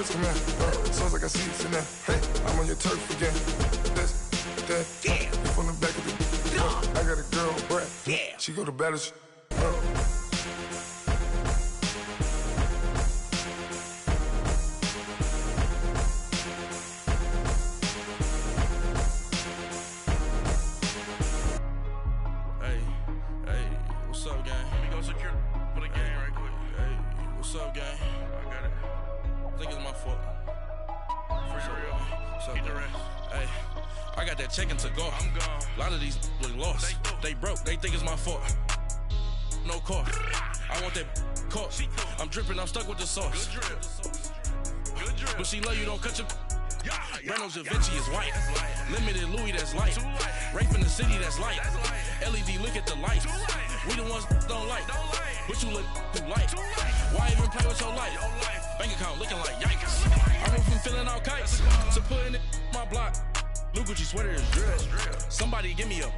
first command. So as I got seats in there. Hey, I'm on your turf again. This, that, yeah. From the back of the I got a girl, Brad. Yeah. She go to battle. What's up, gang? Let me go secure for the game right quick. Hey, what's up, gang? I got it. I think it's my fault. For real. What's up, get the rest. Hey, I got that check-in to go. I'm gone. A lot of these look lost. They broke. They think it's my fault. No car. I want that caught. I'm dripping. I'm stuck with the sauce. Good drip. Good drip. But she love you. Don't cut your... Reynolds Da Vinci is white. Limited Louis, that's light. Rape in the city, that's light. LED, look at the light. We the ones don't like. But you look too light. Why even play with your life? Bank account looking like yikes. I went from filling out kites to putting it in my block. Blue Gucci sweater is drill. Somebody give me a.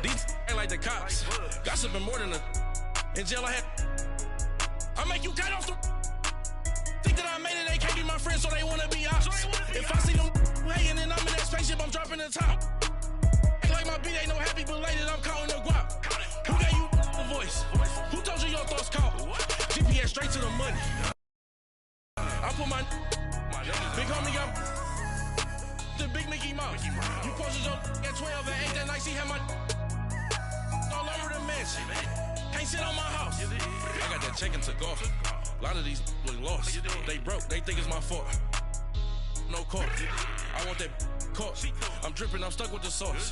These ain't like the cops. Gossiping more than a. In jail I had. I make you cut off the. Think that I made it, they can't be my friends, so they wanna be ops. If I see them hating and I'm in that spaceship, I'm dropping the top. Ain't like my beat ain't no happy belated, I'm counting the guap. Who gave you the voice? Who told you your thoughts count? GPS straight to the money. I put my big homie got the big Mickey Mouse. You posted your at 12 and 8 that night, she had my all over the mansion. Can't sit on my house. I got that check-in to go. A lot of these look lost. They broke. They think it's my fault. No car. I want that caught. I'm dripping. I'm stuck with the sauce.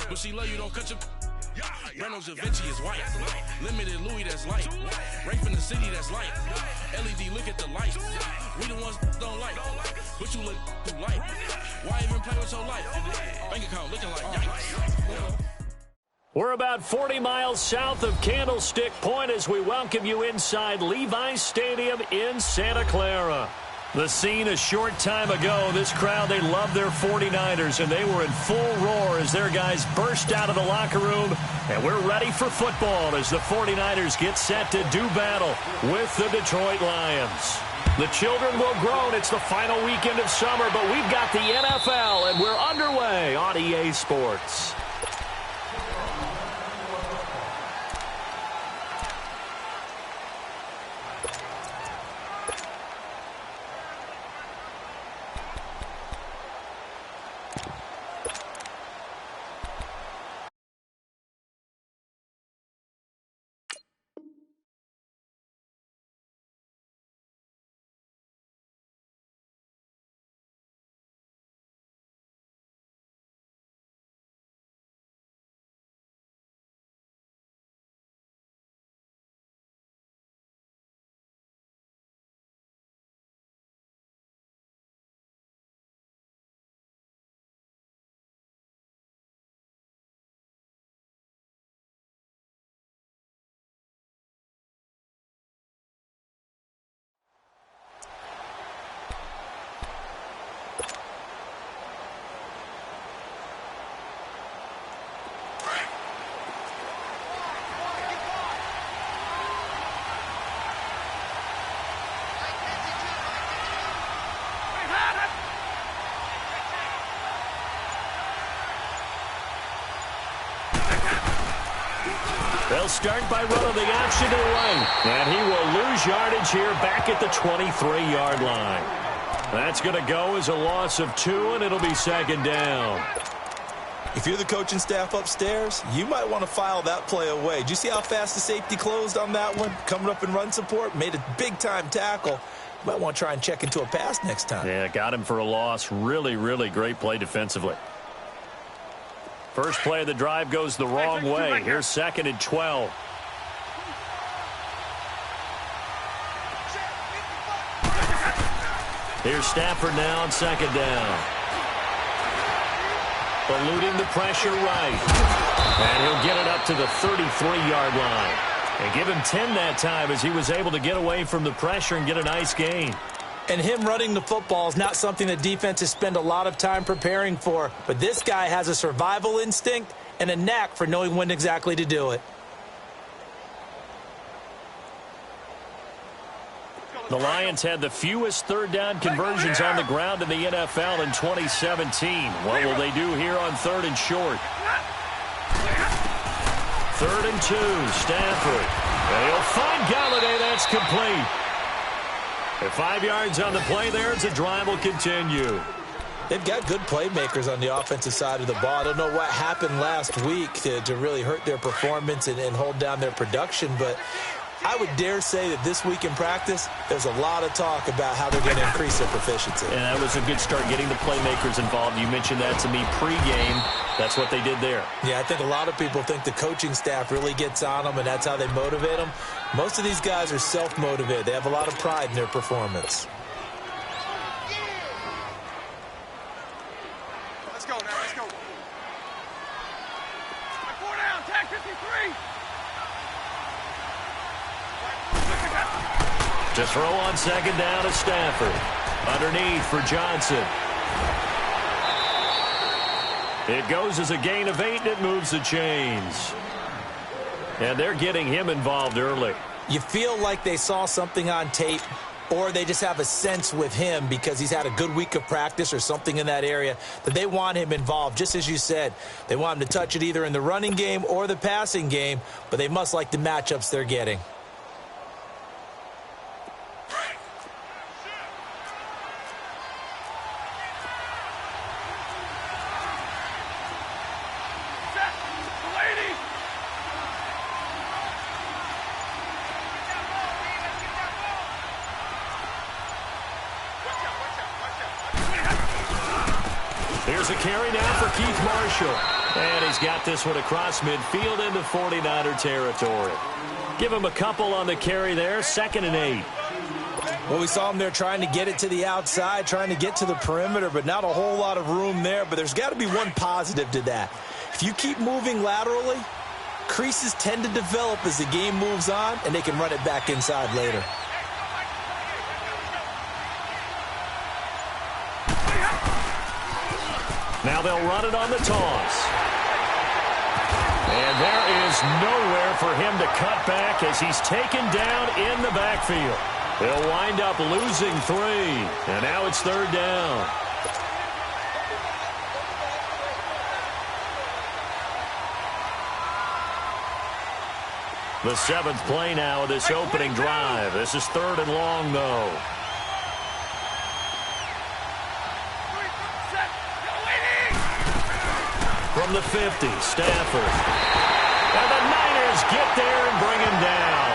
But she love you. Don't cut your... Reynolds Da Vinci is white. Limited Louis, that's light. Rape in the city, that's light. LED, look at the light. We the ones don't like. But you look too light. Why even play with your life? Bank account looking like yikes. We're about 40 miles south of Candlestick Point as we welcome you inside Levi's Stadium in Santa Clara. The scene a short time ago, this crowd, they love their 49ers, and they were in full roar as their guys burst out of the locker room. And we're ready for football as the 49ers get set to do battle with the Detroit Lions. The children will groan. It's the final weekend of summer, but we've got the NFL, and we're underway on EA Sports. They'll start by running the option to the right. And he will lose yardage here back at the 23-yard line. That's going to go as a loss of 2, and it'll be second down. If you're the coaching staff upstairs, you might want to file that play away. Did you see how fast the safety closed on that one? Coming up in run support, made a big-time tackle. You might want to try and check into a pass next time. Yeah, got him for a loss. Really, really great play defensively. First play of the drive goes the wrong way. Here's 2nd and 12. Here's Stafford now on 2nd down. Eluding the pressure right. And he'll get it up to the 33-yard line. And give him 10 that time as he was able to get away from the pressure and get a nice gain. And him running the football is not something that defenses spend a lot of time preparing for. But this guy has a survival instinct and a knack for knowing when exactly to do it. The Lions had the fewest third-down conversions on the ground in the NFL in 2017. What will they do here on 3rd and short? 3rd and 2, Stafford. And he'll find Galladay. That's complete. At 5 yards on the play there, as the drive will continue. They've got good playmakers on the offensive side of the ball. I don't know what happened last week to really hurt their performance and hold down their production, but I would dare say that this week in practice, there's a lot of talk about how they're going to increase their proficiency. And that was a good start, getting the playmakers involved. You mentioned that to me pregame. That's what they did there. Yeah, I think a lot of people think the coaching staff really gets on them, and that's how they motivate them. Most of these guys are self-motivated. They have a lot of pride in their performance. Let's go now, let's go. 4 down, tag 53. To throw on 2nd down is Stafford. Underneath for Johnson. It goes as a gain of 8, and it moves the chains. And they're getting him involved early. You feel like they saw something on tape, or they just have a sense with him because he's had a good week of practice or something in that area that they want him involved. Just as you said, they want him to touch it either in the running game or the passing game, but they must like the matchups they're getting. Here's a carry now for Keith Marshall. And he's got this one across midfield into 49er territory. Give him a couple on the carry there, 2nd and 8. Well, we saw him there trying to get it to the outside, trying to get to the perimeter, but not a whole lot of room there. But there's got to be one positive to that. If you keep moving laterally, creases tend to develop as the game moves on, and they can run it back inside later. Now they'll run it on the toss. And there is nowhere for him to cut back as he's taken down in the backfield. They'll wind up losing 3. And now it's 3rd down. The 7th play now of this opening drive. This is 3rd and long, though. From the 50, Stafford. And the Niners get there and bring him down.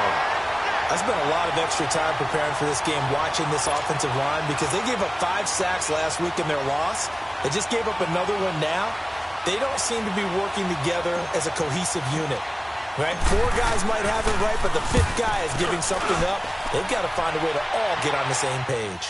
I spent a lot of extra time preparing for this game, watching this offensive line, because they gave up 5 sacks last week in their loss. They just gave up another one now. They don't seem to be working together as a cohesive unit. Right? 4 guys might have it right, but the 5th guy is giving something up. They've got to find a way to all get on the same page.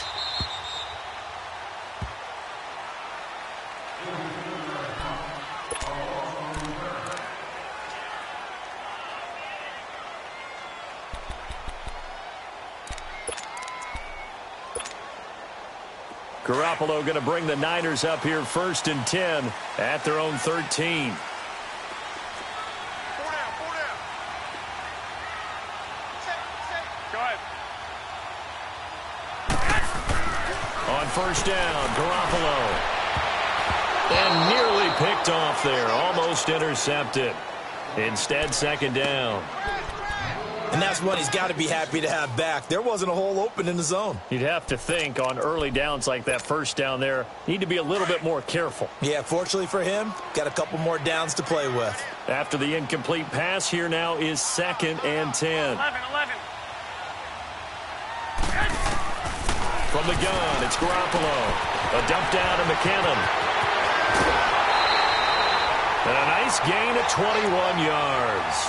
Garoppolo going to bring the Niners up here 1st and 10 at their own 13. 4 down, 4 down. Go ahead. On 1st down, Garoppolo. And nearly picked off there, almost intercepted. Instead, 2nd down. And that's one he's got to be happy to have back. There wasn't a hole open in the zone. You'd have to think on early downs like that 1st down there, need to be a little bit more careful. Yeah, fortunately for him, got a couple more downs to play with. After the incomplete pass, here now is 2nd and 10. 11. From the gun, it's Garoppolo. A dump down to McKinnon. And a nice gain of 21 yards.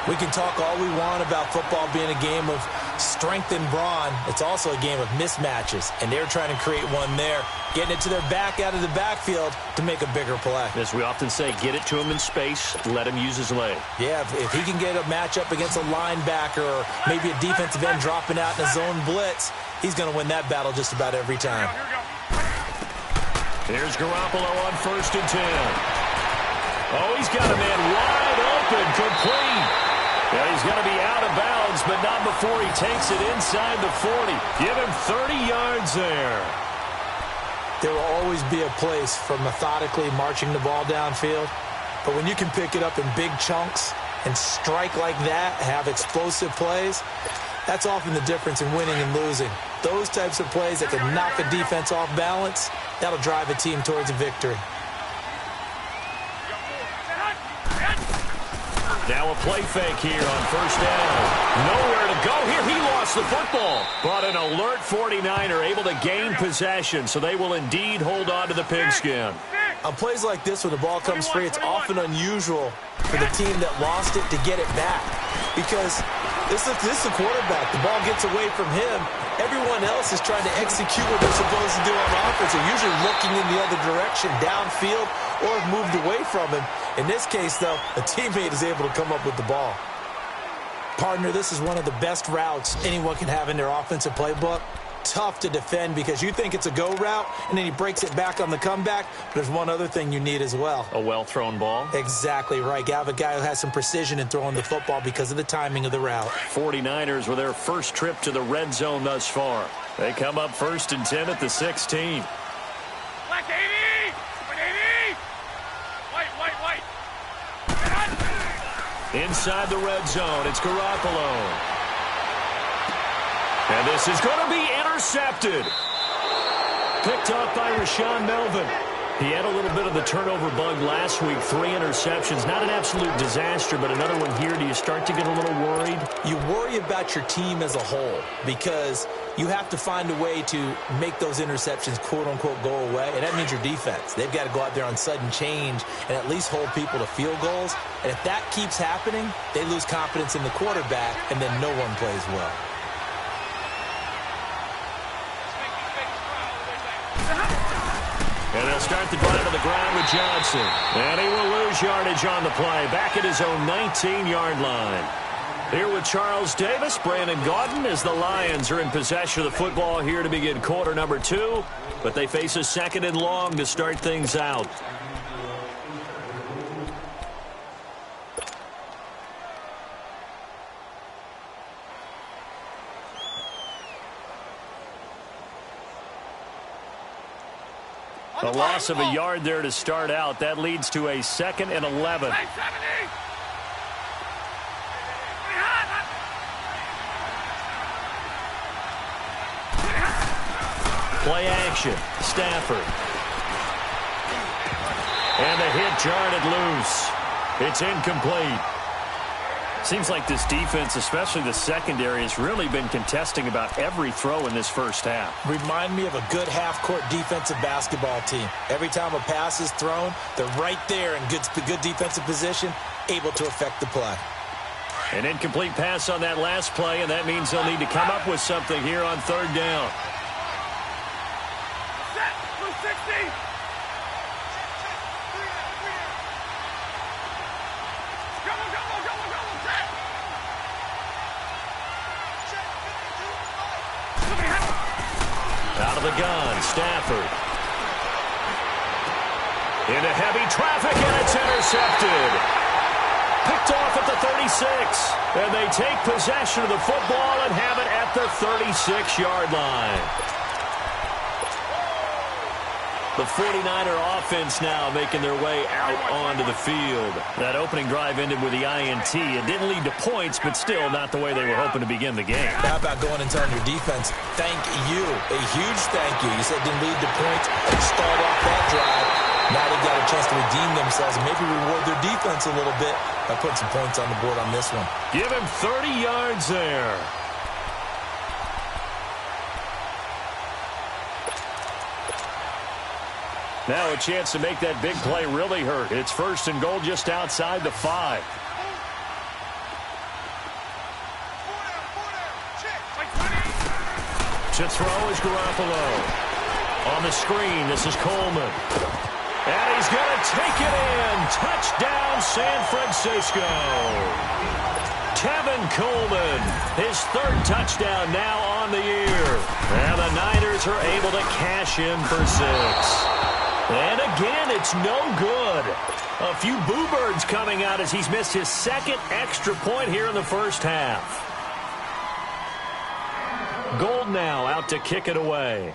We can talk all we want about football being a game of strength and brawn. It's also a game of mismatches, and they're trying to create one there, getting it to their back out of the backfield to make a bigger play. As we often say, get it to him in space, let him use his leg. Yeah, if he can get a matchup against a linebacker or maybe a defensive end dropping out in a zone blitz, he's going to win that battle just about every time. Here we go. Here's Garoppolo on 1st and 10. Oh, he's got a man wide open, complete. And he's going to be out of bounds, but not before he takes it inside the 40. Give him 30 yards there. There will always be a place for methodically marching the ball downfield. But when you can pick it up in big chunks and strike like that, have explosive plays, that's often the difference in winning and losing. Those types of plays that can knock a defense off balance, that'll drive a team towards a victory. Now a play fake here on first down. Nowhere to go here. He lost the football. But an alert 49er able to gain possession, so they will indeed hold on to the pigskin. On plays like this, when the ball comes free, it's often unusual for the team that lost it to get it back. Because this is the quarterback. The ball gets away from him. Everyone else is trying to execute what they're supposed to do on offense. They're usually looking in the other direction, downfield, or have moved away from him. In this case, though, a teammate is able to come up with the ball. Partner, this is one of the best routes anyone can have in their offensive playbook. Tough to defend because you think it's a go route, and then he breaks it back on the comeback. But there's one other thing you need as well. A well-thrown ball? Exactly right. You have a guy who has some precision in throwing the football because of the timing of the route. 49ers with their first trip to the red zone thus far. They come up 1st and 10 at the 16. Black 80! 80! White! Inside the red zone, it's Garoppolo. And this is going to be intercepted. Picked up by Rashaan Melvin. He had a little bit of the turnover bug last week. 3 interceptions. Not an absolute disaster, but another one here. Do you start to get a little worried? You worry about your team as a whole because you have to find a way to make those interceptions, quote-unquote, go away. And that means your defense. They've got to go out there on sudden change and at least hold people to field goals. And if that keeps happening, they lose confidence in the quarterback, and then no one plays well. And they'll start the drive on the ground with Johnson. And he will lose yardage on the play. Back at his own 19-yard line. Here with Charles Davis, Brandon Gaudin, as the Lions are in possession of the football here to begin quarter number 2. But they face a 2nd and long to start things out. A loss of a yard there to start out. That leads to a 2nd and 11. Play action. Stafford. And the hit jarred it loose. It's incomplete. Seems like this defense, especially the secondary, has really been contesting about every throw in this first half. Remind me of a good half-court defensive basketball team. Every time a pass is thrown, they're right there in good defensive position, able to affect the play. An incomplete pass on that last play, and that means they'll need to come up with something here on 3rd down. Set! 260! Out of the gun, Stafford. Into heavy traffic, and it's intercepted. Picked off at the 36. And they take possession of the football and have it at the 36-yard line. The 49er offense now making their way out onto the field. That opening drive ended with the INT. It didn't lead to points, but still not the way they were hoping to begin the game. How about going and telling your defense, thank you, a huge thank you. You said it didn't lead to points and start off that drive. Now they've got a chance to redeem themselves and maybe reward their defense a little bit by putting some points on the board on this one. Give him 30 yards there. Now a chance to make that big play really hurt. It's 1st and goal just outside the 5. To throw is Garoppolo. On the screen, this is Coleman. And he's going to take it in. Touchdown, San Francisco. Tevin Coleman, his 3rd touchdown now on the year. And the Niners are able to cash in for 6. And again, it's no good. A few boo birds coming out as he's missed his second extra point here in the first half. Gold now out to kick it away.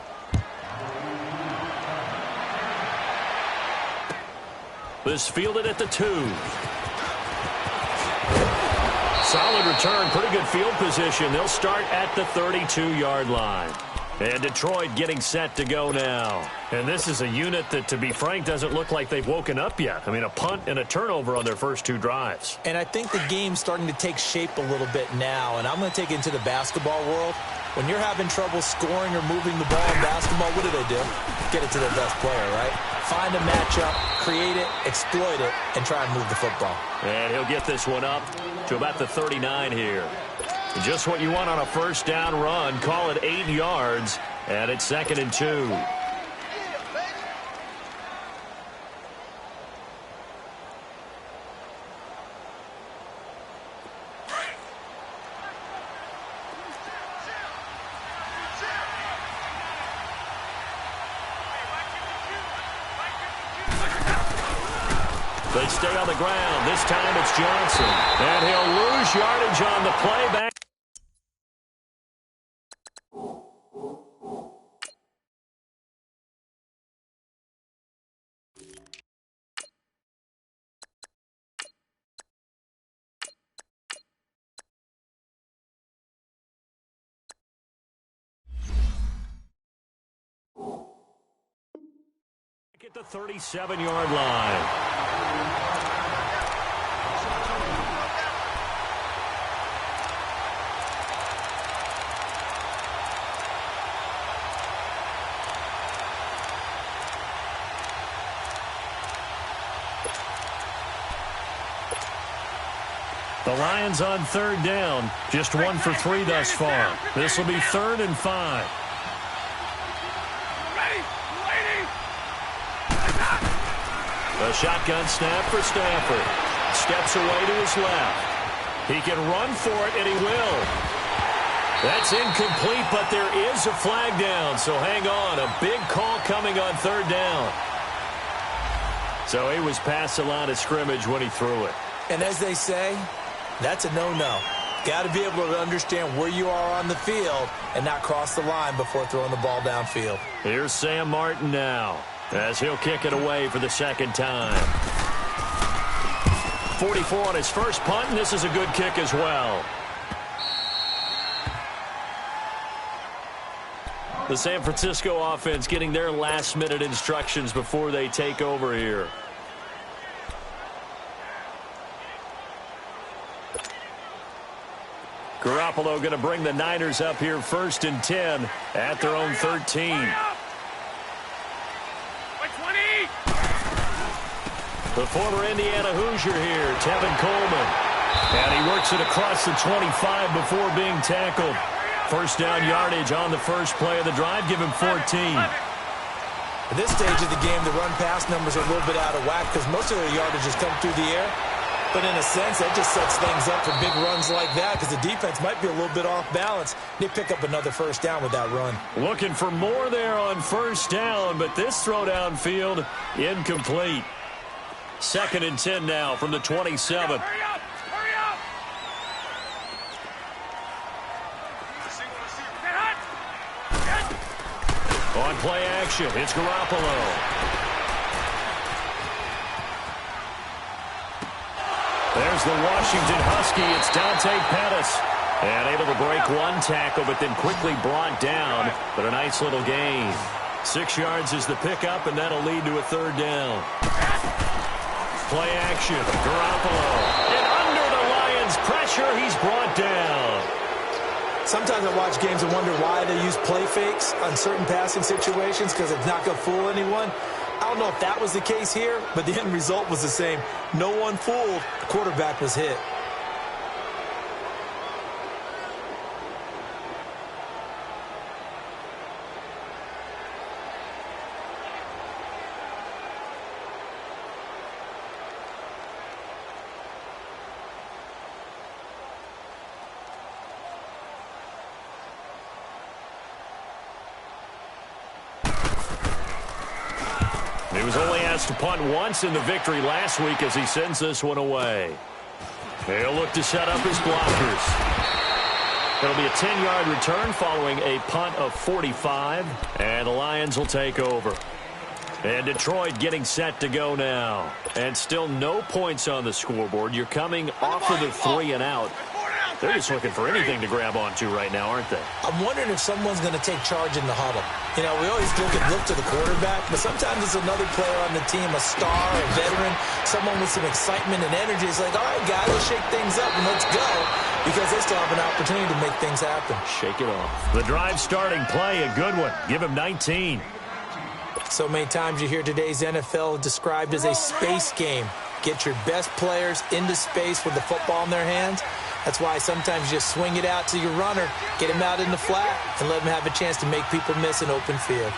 This fielded at the 2. Solid return, pretty good field position. They'll start at the 32-yard line. And Detroit getting set to go now. And this is a unit that, to be frank, doesn't look like they've woken up yet. I mean, a punt and a turnover on their first 2 drives. And I think the game's starting to take shape a little bit now. And I'm going to take it into the basketball world. When you're having trouble scoring or moving the ball in basketball, what do? Get it to their best player, right? Find a matchup, create it, exploit it, and try and move the football. And he'll get this one up to about the 39 here. Just what you want on a first down run. Call it 8 yards, and it's 2nd and 2. They stay on the ground. This time it's Johnson. And he'll lose yardage on the playback. At the 37-yard line. The Lions on 3rd down, just 1 for 3 thus far. This will be 3rd and 5. A shotgun snap for Stafford. Steps away to his left. He can run for it, and he will. That's incomplete, but there is a flag down, so hang on. A big call coming on 3rd down. So he was past the line of scrimmage when he threw it. And as they say, that's a no-no. Got to be able to understand where you are on the field and not cross the line before throwing the ball downfield. Here's Sam Martin now, as he'll kick it away for the 2nd time. 44 on his first punt, and this is a good kick as well. The San Francisco offense getting their last-minute instructions before they take over here. Garoppolo going to bring the Niners up here 1st and 10 at their own 13. The former Indiana Hoosier here, Tevin Coleman. And he works it across the 25 before being tackled. First down yardage on the first play of the drive. Give him 14. At this stage of the game, the run-pass numbers are a little bit out of whack because most of their yardage has come through the air. But in a sense, that just sets things up for big runs like that because the defense might be a little bit off balance. They pick up another first down with that run. Looking for more there on first down, but this throw downfield incomplete. 2nd and 10 now from the 27. Hurry up! Hurry up! On play action, it's Garoppolo. There's the Washington Husky. It's Dante Pettis. And able to break one tackle, but then quickly brought down. But a nice little gain. 6 yards is the pickup, and that'll lead to a 3rd down. Play action, Garoppolo. And under the Lions' pressure, he's brought down. Sometimes I watch games and wonder why they use play fakes on certain passing situations because it's not going to fool anyone. I don't know if that was the case here, but the end result was the same. No one fooled. The quarterback was hit. He was only asked to punt once in the victory last week as he sends this one away. He'll look to set up his blockers. It'll be a 10-yard return following a punt of 45, and the Lions will take over. And Detroit getting set to go now. And still no points on the scoreboard. You're coming off of the 3 and out. They're just looking for anything to grab onto right now, aren't they? I'm wondering if someone's going to take charge in the huddle. You know, we always look to the quarterback, but sometimes it's another player on the team, a star, a veteran, someone with some excitement and energy. It's like, all right, guys, let's shake things up and let's go, because they still have an opportunity to make things happen. Shake it off. The drive starting play, a good one. Give him 19. So many times you hear today's NFL described as a space game. Get your best players into space with the football in their hands. That's why sometimes you just swing it out to your runner, get him out in the flat, and let him have a chance to make people miss an open field.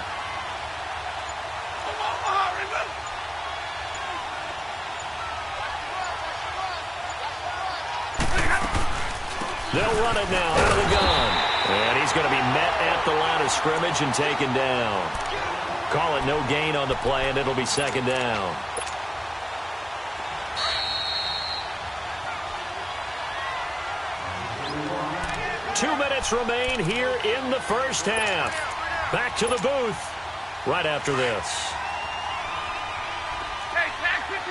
They'll run it now out of the gun. And he's going to be met at the line of scrimmage and taken down. Call it no gain on the play, and it'll be second down. Two minutes remain here in the first half. Back to the booth right after this. Hey, tag 53.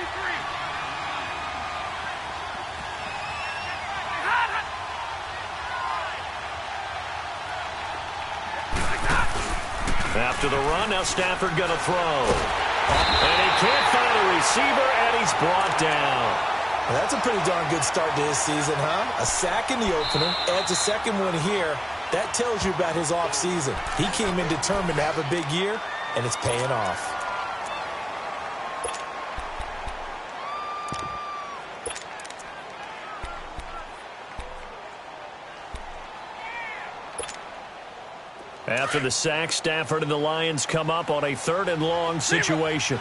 After the run, now Stafford going to throw. And he can't find a receiver, and he's brought down. Well, that's a pretty darn good start to his season, huh? A sack in the opener, adds a second one here. That tells you about his offseason. He came in determined to have a big year, and it's paying off. After the sack, Stafford and the Lions come up on a 3rd and long situation.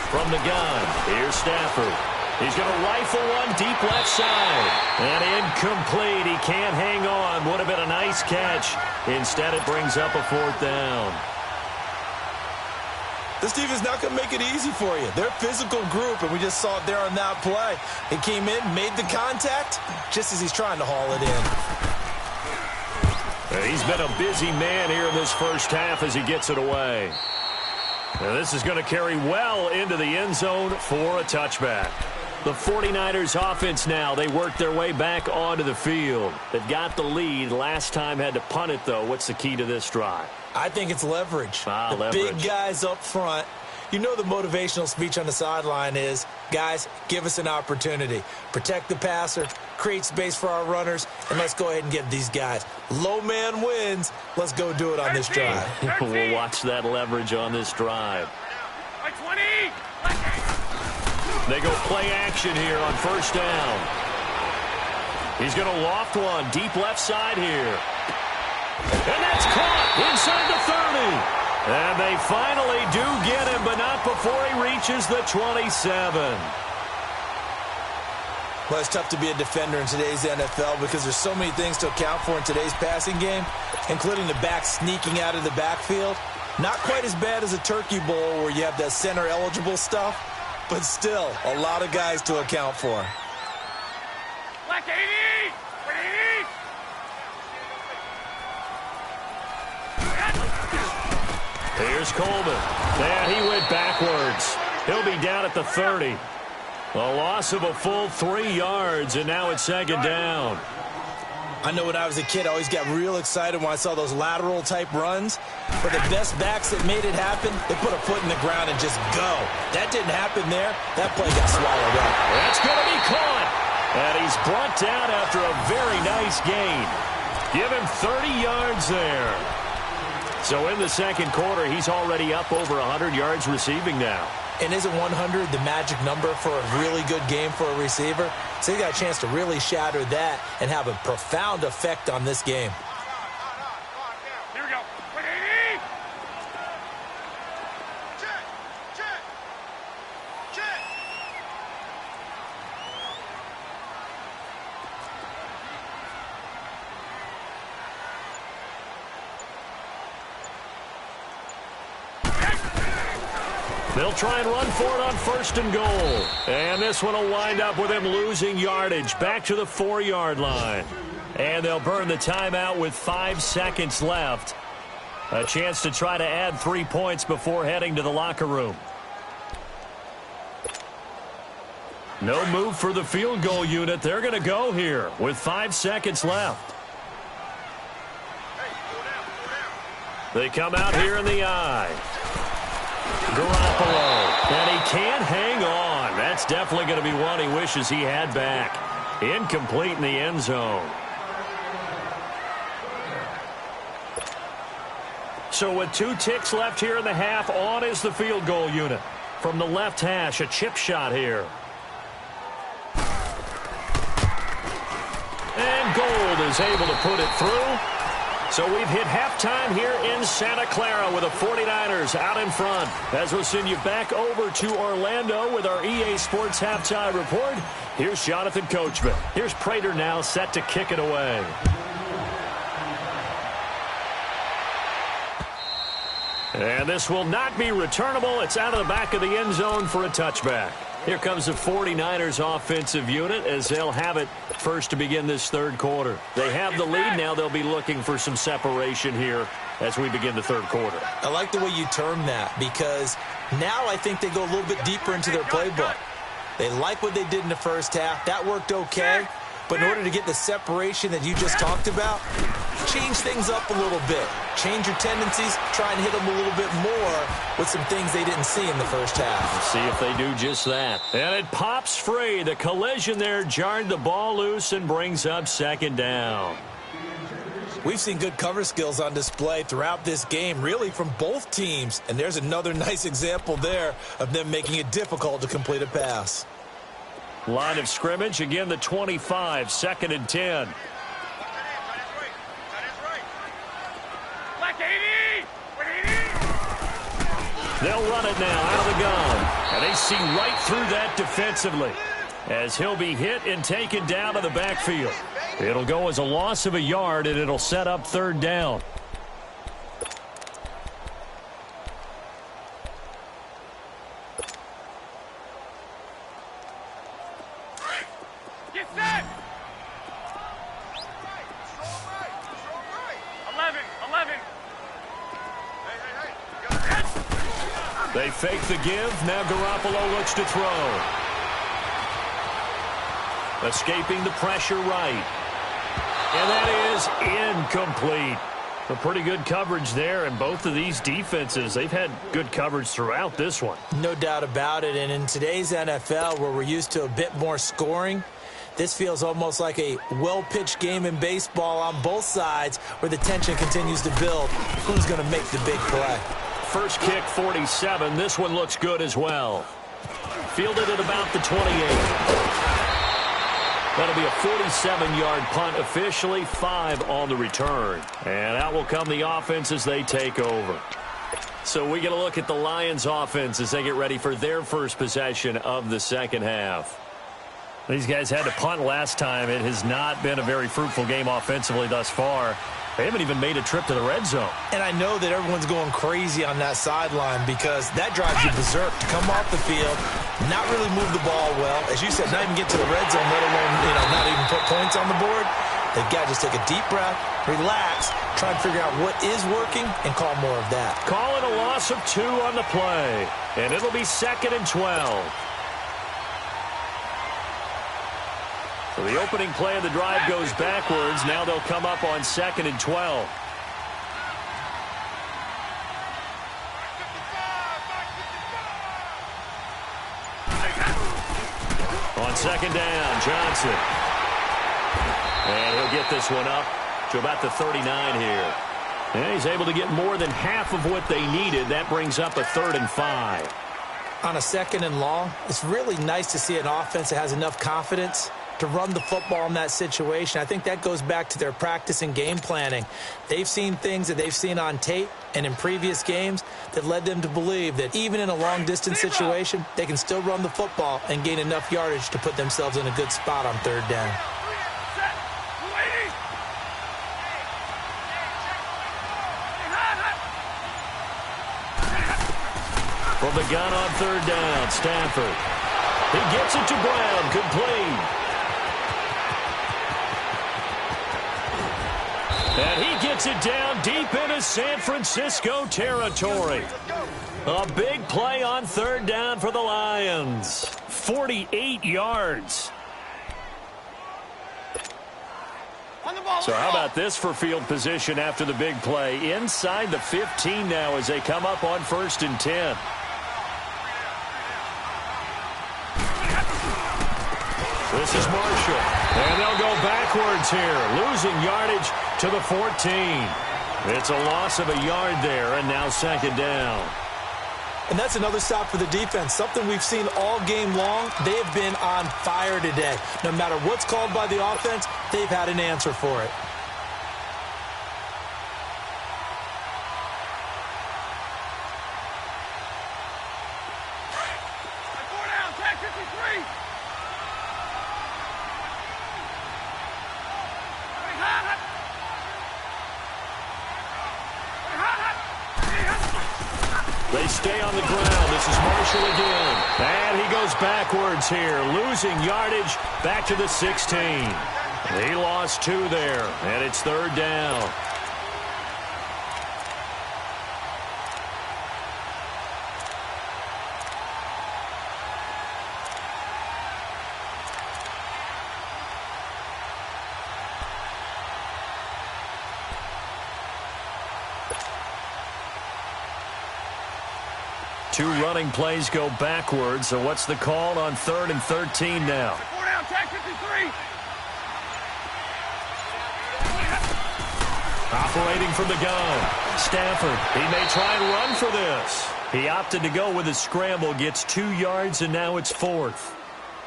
From the gun, here's Stafford. He's going to rifle one deep left side. And incomplete. He can't hang on. Would have been a nice catch. Instead, it brings up a 4th down. This team is not going to make it easy for you. They're a physical group, and we just saw it there on that play. He came in, made the contact, just as he's trying to haul it in. And he's been a busy man here in this first half as he gets it away. Now this is going to carry well into the end zone for a touchback. The 49ers offense now, they work their way back onto the field. They've got the lead. Last time had to punt it, though. What's the key to this drive? I think it's leverage. Leverage. Big guys up front. You know the motivational speech on the sideline is, guys, give us an opportunity. Protect the passer, create space for our runners, and let's go ahead and give these guys. Low man wins. Let's go do it on this drive. We'll watch that leverage on this drive. 20. They go play action here on 1st down. He's going to loft one deep left side here. And that's caught inside the 30. And they finally do get him, but not before he reaches the 27. Well, it's tough to be a defender in today's NFL because there's so many things to account for in today's passing game, including the back sneaking out of the backfield. Not quite as bad as a turkey bowl where you have that center-eligible stuff, but still a lot of guys to account for. Black 80! 80! Here's Coleman. And he went backwards. He'll be down at the 30. A loss of a full 3 yards, and now it's 2nd down. I know when I was a kid, I always got real excited when I saw those lateral-type runs. But the best backs that made it happen, they put a foot in the ground and just go. That didn't happen there. That play got swallowed up. That's going to be caught. And he's brought down after a very nice gain. Give him 30 yards there. So in the second quarter, he's already up over 100 yards receiving now. And isn't 100 the magic number for a really good game for a receiver? So he got a chance to really shatter that and have a profound effect on this game. Here we go. 80! They'll try and run for it on 1st and goal. And this one will wind up with him losing yardage back to the 4-yard line. And they'll burn the timeout with 5 seconds left. A chance to try to add 3 points before heading to the locker room. No move for the field goal unit. They're going to go here with 5 seconds left. They come out here in the eye. Garoppolo, and he can't hang on. That's definitely going to be one he wishes he had back. Incomplete in the end zone. So with 2 ticks left here in the half, on is the field goal unit. From the left hash, a chip shot here. And Gold is able to put it through. So we've hit halftime here in Santa Clara with the 49ers out in front. As we'll send you back over to Orlando with our EA Sports Halftime Report. Here's Jonathan Coachman. Here's Prater now set to kick it away. And this will not be returnable. It's out of the back of the end zone for a touchback. Here comes the 49ers offensive unit as they'll have it first to begin this third quarter. They have the lead. Now they'll be looking for some separation here as we begin the third quarter. I like the way you term that because now I think they go a little bit deeper into their playbook. They like what they did in the first half. That worked okay. But in order to get the separation that you just talked about, change things up a little bit. Change your tendencies. Try and hit them a little bit more with some things they didn't see in the first half. Let's see if they do just that. And it pops free. The collision there jarred the ball loose and brings up 2nd down. We've seen good cover skills on display throughout this game, really from both teams. And there's another nice example there of them making it difficult to complete a pass. Line of scrimmage, again the 25, 2nd and 10. They'll run it now out of the gun. And they see right through that defensively as he'll be hit and taken down to the backfield. It'll go as a loss of a yard, and it'll set up 3rd down. Get set! 11. They fake the give. Now Garoppolo looks to throw. Escaping the pressure right. And that is incomplete. A pretty good coverage there, and both of these defenses, they've had good coverage throughout this one. No doubt about it, and in today's NFL where we're used to a bit more scoring, this feels almost like a well-pitched game in baseball on both sides where the tension continues to build. Who's going to make the big play? First kick, 47. This one looks good as well. Fielded at about the 28. That'll be a 47-yard punt, officially 5 on the return. And out will come the offense as they take over. So we get a look at the Lions offense as they get ready for their first possession of the second half. These guys had to punt last time. It has not been a very fruitful game offensively thus far. They haven't even made a trip to the red zone. And I know that everyone's going crazy on that sideline because that drives you berserk to come off the field, not really move the ball well. As you said, not even get to the red zone, let alone, not even put points on the board. They've got to just take a deep breath, relax, try and figure out what is working, and call more of that. Calling a loss of 2 on the play, and it'll be 2nd and 12. So the opening play of the drive goes backwards. Now they'll come up on 2nd and 12. On 2nd down, Johnson. And he'll get this one up to about the 39 here. And he's able to get more than half of what they needed. That brings up a 3rd and 5. On a 2nd and long, it's really nice to see an offense that has enough confidence to run the football in that situation. I think that goes back to their practice and game planning. They've seen things that they've seen on tape and in previous games that led them to believe that even in a long-distance situation, they can still run the football and gain enough yardage to put themselves in a good spot on 3rd down. From the gun on third down, Stafford. He gets it to Brown, complete. And he gets it down deep into San Francisco territory. A big play on third down for the Lions. 48 yards. So how about this for field position after the big play? Inside the 15 now as they come up on 1st and 10. This is Marshall. And they'll go backwards here, losing yardage to the 14. It's a loss of a yard there, and now 2nd down. And that's another stop for the defense, something we've seen all game long. They have been on fire today. No matter what's called by the offense, they've had an answer for it. They stay on the ground. This is Marshall again. And he goes backwards here, losing yardage back to the 16. He lost 2 there, and it's 3rd down. Two running plays go backwards, so what's the call on 3rd and 13 now? 4 down, tag 53. Operating from the gun. Stafford, he may try and run for this. He opted to go with a scramble, gets 2 yards, and now it's 4th.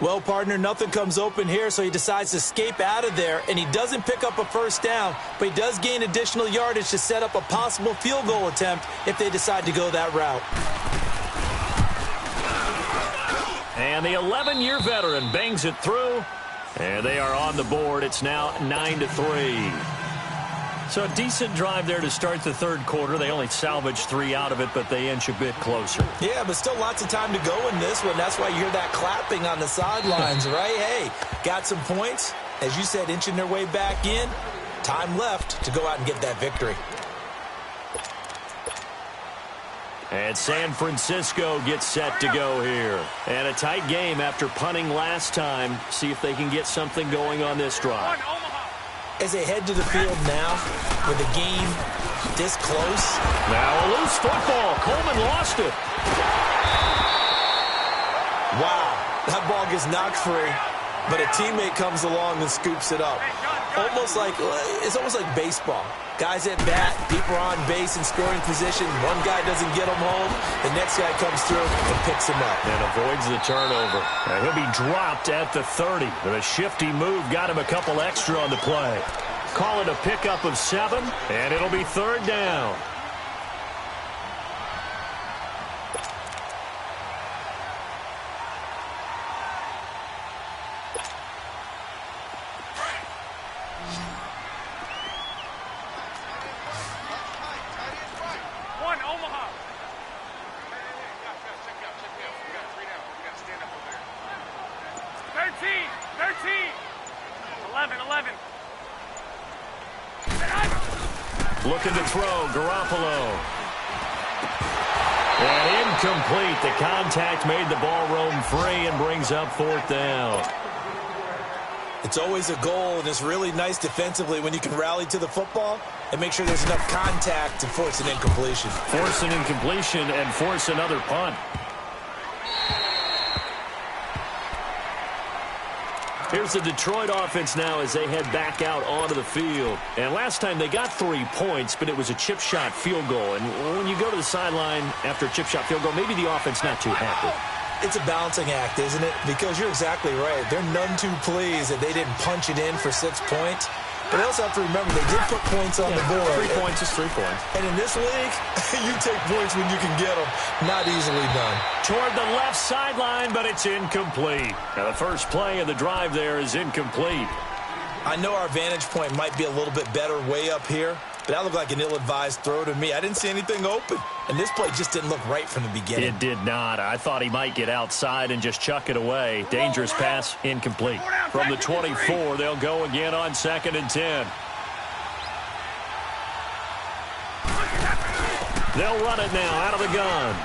Well, partner, nothing comes open here, so he decides to escape out of there, and he doesn't pick up a 1st down, but he does gain additional yardage to set up a possible field goal attempt if they decide to go that route. And the 11-year veteran bangs it through, and they are on the board. It's now 9-3. So a decent drive there to start the 3rd quarter. They only salvaged 3 out of it, but they inch a bit closer. Yeah, but still lots of time to go in this one. That's why you hear that clapping on the sidelines, right? Hey, got some points. As you said, inching their way back in. Time left to go out and get that victory. And San Francisco gets set to go here. And a tight game after punting last time. See if they can get something going on this drive. As they head to the field now, with the game this close. Now a loose football. Coleman lost it. Wow, that ball gets knocked free, but a teammate comes along and scoops it up. It's almost like baseball. Guys at bat, people are on base in scoring position. One guy doesn't get him home. The next guy comes through and picks him up. And avoids the turnover. And he'll be dropped at the 30. But a shifty move got him a couple extra on the play. Call it a pickup of 7, and it'll be 3rd down. Looking to throw, Garoppolo. And incomplete. The contact made the ball roam free and brings up 4th down. It's always a goal, and it's really nice defensively when you can rally to the football and make sure there's enough contact to force an incompletion. Force an incompletion and force another punt. Here's the Detroit offense now as they head back out onto the field. And last time they got 3 points, but it was a chip shot field goal. And when you go to the sideline after a chip shot field goal, maybe the offense not too happy. It's a balancing act, isn't it? Because you're exactly right. They're none too pleased that they didn't punch it in for 6 points. But they also have to remember they did put points on the board. 3 points is 3 points. And in this league, you take points when you can get them. Not easily done. Toward the left sideline, but it's incomplete. Now the first play of the drive there is incomplete. I know our vantage point might be a little bit better way up here, But that looked like an ill-advised throw to me. I didn't see anything open. And this play just didn't look right from the beginning. It did not. I thought he might get outside and just chuck it away. Dangerous pass, incomplete. From the 24, they'll go again on 2nd and 10. They'll run it now out of the gun.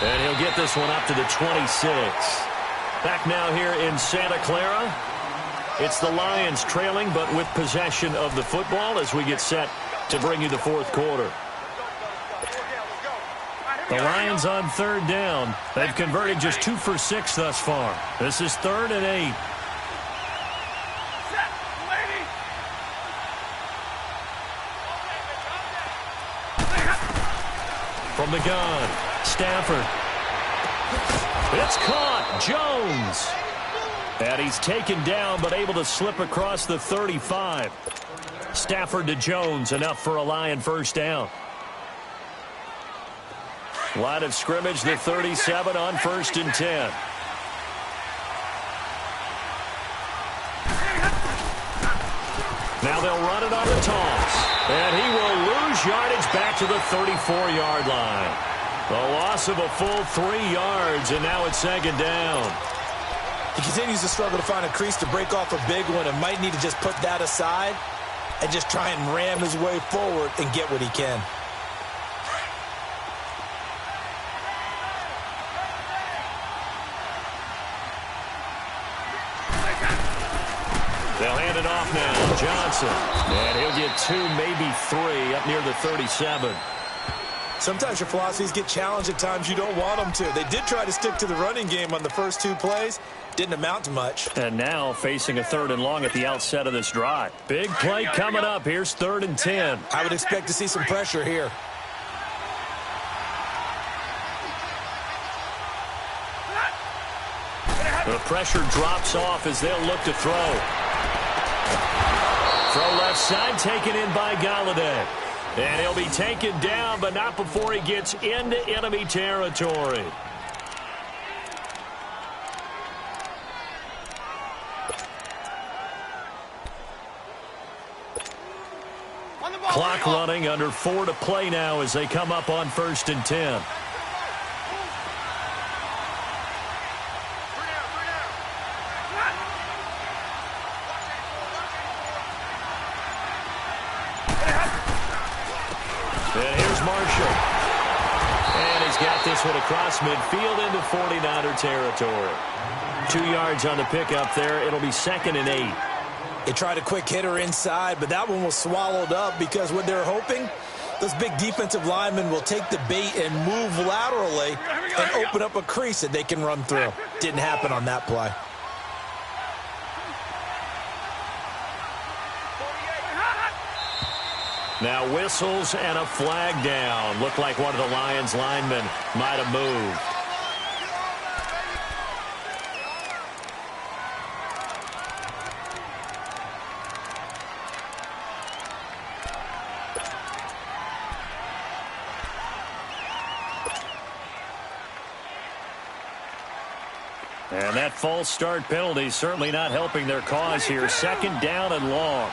And he'll get this one up to the 26. Back now here in Santa Clara. It's the Lions trailing, but with possession of the football as we get set to bring you the 4th quarter. The Lions on 3rd down. They've converted just 2 for 6 thus far. This is 3rd and 8. From the gun, Stafford. It's caught. Jones. And he's taken down, but able to slip across the 35. Stafford to Jones, enough for a Lion first down. Line of scrimmage, the 37 on 1st and 10. Now they'll run it on the toss. And he will lose yardage back to the 34-yard line. The loss of a full 3 yards, and now it's 2nd down. He continues to struggle to find a crease to break off a big one and might need to just put that aside and just try and ram his way forward and get what he can. They'll hand it off now. Johnson. And he'll get 2, maybe 3 up near the 37. Sometimes your philosophies get challenged at times you don't want them to. They did try to stick to the running game on the first 2 plays. Didn't amount to much. And now facing a 3rd and long at the outset of this drive. Big play coming up. Here's 3rd and 10. I would expect to see some pressure here. The pressure drops off as they'll look to throw. Throw left side taken in by Galladay. And he'll be taken down, but not before he gets into enemy territory. Clock running, under 4 to play now as they come up on 1st and 10. And here's Marshall. And he's got this one across midfield into 49er territory. 2 yards on the pickup there. It'll be 2nd and 8. They tried a quick hitter inside, but that one was swallowed up because what they're hoping, those big defensive linemen will take the bait and move laterally and open up a crease that they can run through. Didn't happen on that play. Now whistles and a flag down. Looked like one of the Lions linemen might have moved. And that false start penalty certainly not helping their cause here. 2nd down and long.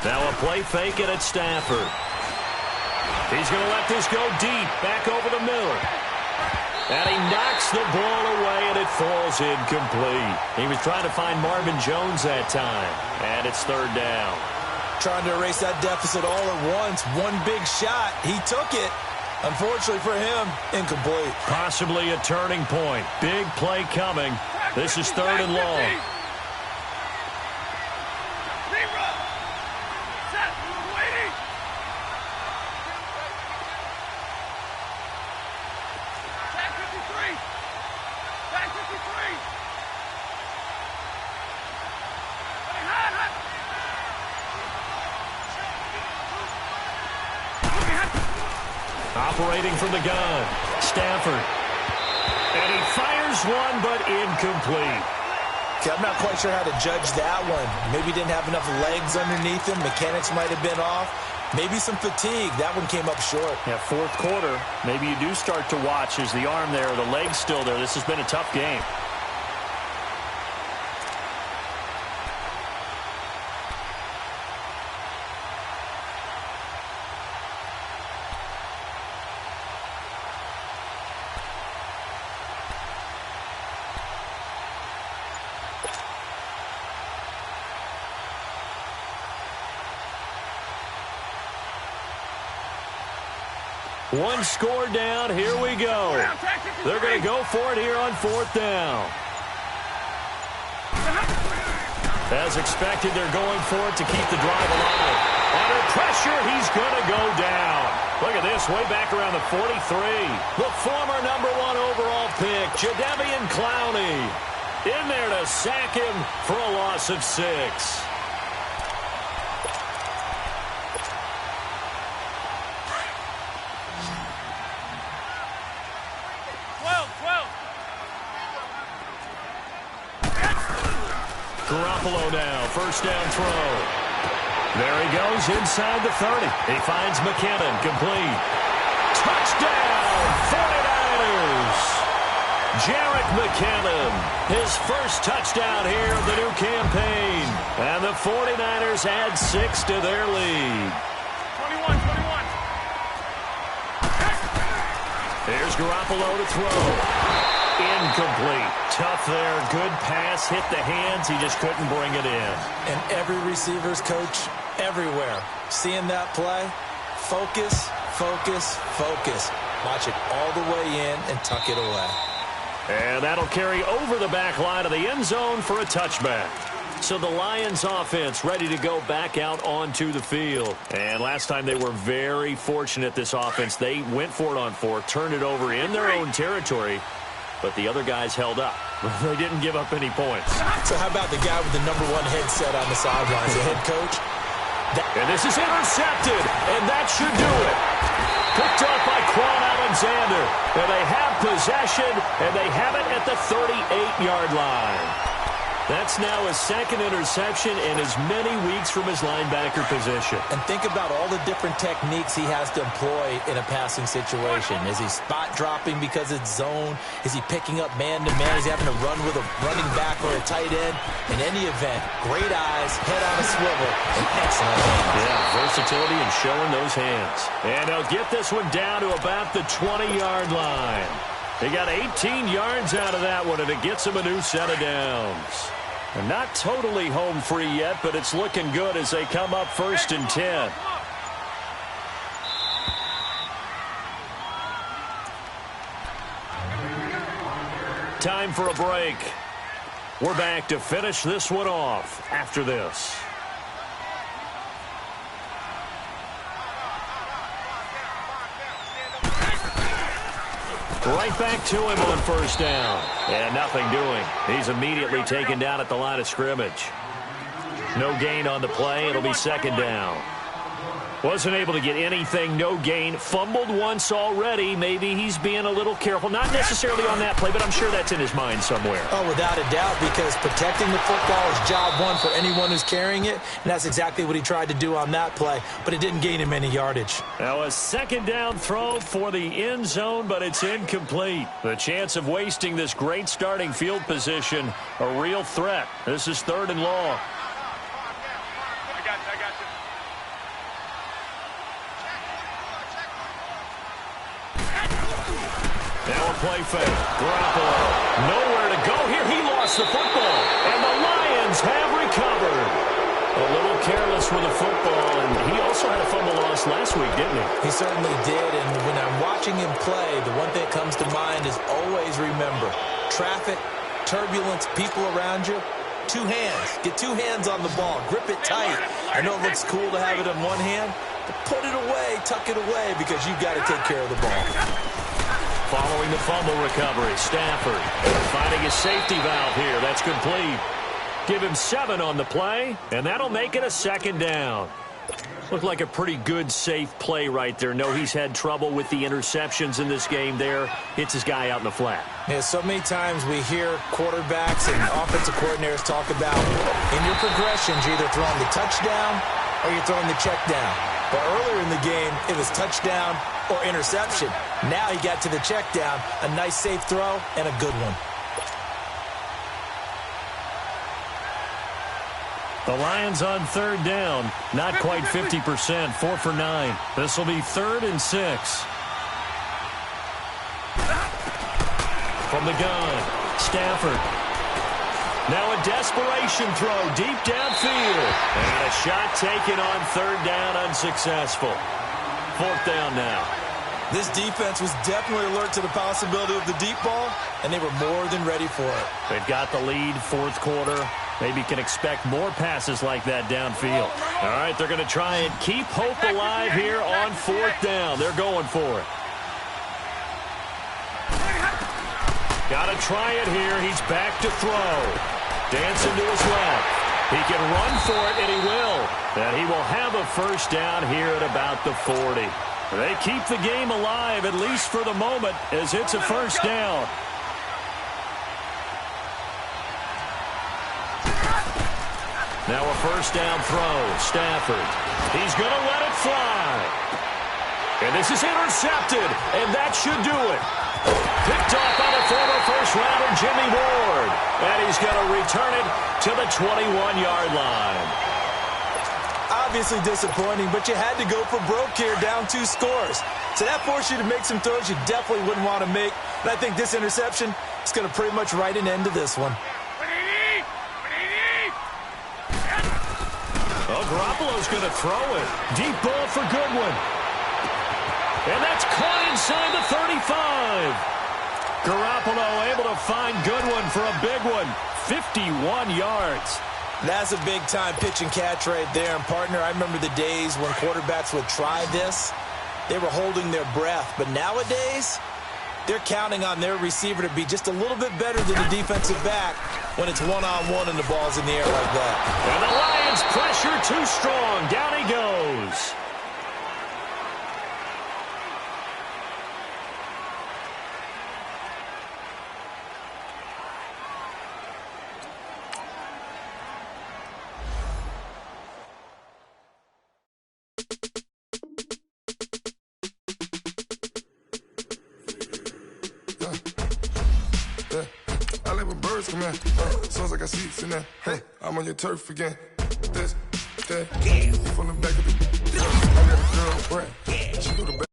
Now a play fake it at Stafford. He's going to let this go deep, back over the middle. And he knocks the ball away, and it falls incomplete. He was trying to find Marvin Jones that time, and it's 3rd down. Trying to erase that deficit all at once. One big shot. He took it. Unfortunately for him, incomplete. Possibly a turning point. Big play coming. This is 3rd and long. Operating from the gun, Stafford. And he fires one, but incomplete. Okay, I'm not quite sure how to judge that one. Maybe didn't have enough legs underneath him. Mechanics might have been off. Maybe some fatigue. That one came up short. Yeah, fourth quarter. Maybe you do start to watch as the arm there, the leg's still there. This has been a tough game. One score down. Here we go. They're going to go for it here on fourth down. As expected, they're going for it to keep the drive alive. Under pressure, he's going to go down. Look at this, way back around the 43. The former #1 overall pick, Jadeveon Clowney, in there to sack him for a loss of 6. Garoppolo now, first down throw. There he goes inside the 30. He finds McKinnon, complete. Touchdown, 49ers! Jarek McKinnon, his first touchdown here of the new campaign. And the 49ers add 6 to their lead. 21. Here's Garoppolo to throw. Incomplete. Tough there. Good pass. Hit the hands. He just couldn't bring it in. And every receiver's coach everywhere. Seeing that play, focus, focus, focus. Watch it all the way in and tuck it away. And that'll carry over the back line of the end zone for a touchback. So the Lions offense ready to go back out onto the field. And last time they were very fortunate, this offense. They went for it on fourth, turned it over in their own territory. But the other guys held up. They didn't give up any points. So how about the guy with the #1 headset on the sidelines, the head coach? And this is intercepted, and that should do it. Picked up by Quan Alexander. And they have possession, and they have it at the 38-yard line. That's now his second interception in as many weeks from his linebacker position. And think about all the different techniques he has to employ in a passing situation. Is he spot dropping because it's zone? Is he picking up man-to-man? Is he having to run with a running back or a tight end? In any event, great eyes, head on a swivel, and excellent hands. Yeah, versatility and showing those hands. And they'll get this one down to about the 20-yard line. They got 18 yards out of that one, and it gets them a new set of downs. And not totally home free yet, but it's looking good as they come up 1st and 10. Time for a break. We're back to finish this one off after this. Right back to him on first down. And nothing doing. He's immediately taken down at the line of scrimmage. No gain on the play. It'll be second down. Wasn't able to get anything, no gain. Fumbled once already. Maybe he's being a little careful. Not necessarily on that play, but I'm sure that's in his mind somewhere. Oh, without a doubt, because protecting the football is job one for anyone who's carrying it. And that's exactly what he tried to do on that play, but it didn't gain him any yardage. Now a second down throw for the end zone, but it's incomplete. The chance of wasting this great starting field position, a real threat. This is 3rd and long. I got you. Now a play fake. Garoppolo. Nowhere to go here. He lost the football. And the Lions have recovered. A little careless with the football. And he also had a fumble loss last week, didn't he? He certainly did. And when I'm watching him play, the one thing that comes to mind is always remember, traffic, turbulence, people around you, 2 hands. Get 2 hands on the ball. Grip it tight. I know it looks cool to have it in one hand, but put it away, tuck it away, because you've got to take care of the ball. Following the fumble recovery, Stafford finding his safety valve here. That's complete. Give him 7 on the play, and that'll make it a second down. Looked like a pretty good, safe play right there. No, he's had trouble with the interceptions in this game there. Hits his guy out in the flat. Yeah, so many times we hear quarterbacks and offensive coordinators talk about in your progressions, you're either throwing the touchdown or you're throwing the check down. But earlier in the game, it was touchdown or interception. Now he got to the check down. A nice safe throw and a good one. The Lions on 3rd down. Not quite 50%. 4 for 9. This will be 3rd and 6. From the gun, Stafford. Now a desperation throw deep downfield. And a shot taken on 3rd down, unsuccessful. 4th down now. This defense was definitely alert to the possibility of the deep ball, and they were more than ready for it. They've got the lead, 4th quarter. Maybe can expect more passes like that downfield. All right, they're going to try and keep hope alive here on 4th down. They're going for it. Got to try it here. He's back to throw. Dancing to his left. He can run for it, and he will. And he will have a 1st down here at about the 40. They keep the game alive, at least for the moment, as it's a 1st down. Now a 1st down throw. Stafford. He's going to let it fly. And this is intercepted, and that should do it. Picked off by the former 1st-rounder Jimmy Ward. And he's going to return it to the 21-yard line. Obviously disappointing, but you had to go for broke here, down 2 scores. So that forced you to make some throws you definitely wouldn't want to make. And I think this interception is going to pretty much write an end to this one. Oh, Garoppolo's going to throw it. Deep ball for Goodwin. And that's caught inside the 35. Garoppolo able to find Goodwin for a big one. 51 yards. That's a big-time pitch and catch right there. And, partner, I remember the days when quarterbacks would try this. They were holding their breath. But nowadays, they're counting on their receiver to be just a little bit better than the defensive back when it's one-on-one and the ball's in the air like that. And the Lions pressure too strong. Down he goes. Sounds like I see seats in there. Hey, I'm on your turf again. This, that, from the back of the. I got a girl, Brad. She go to back.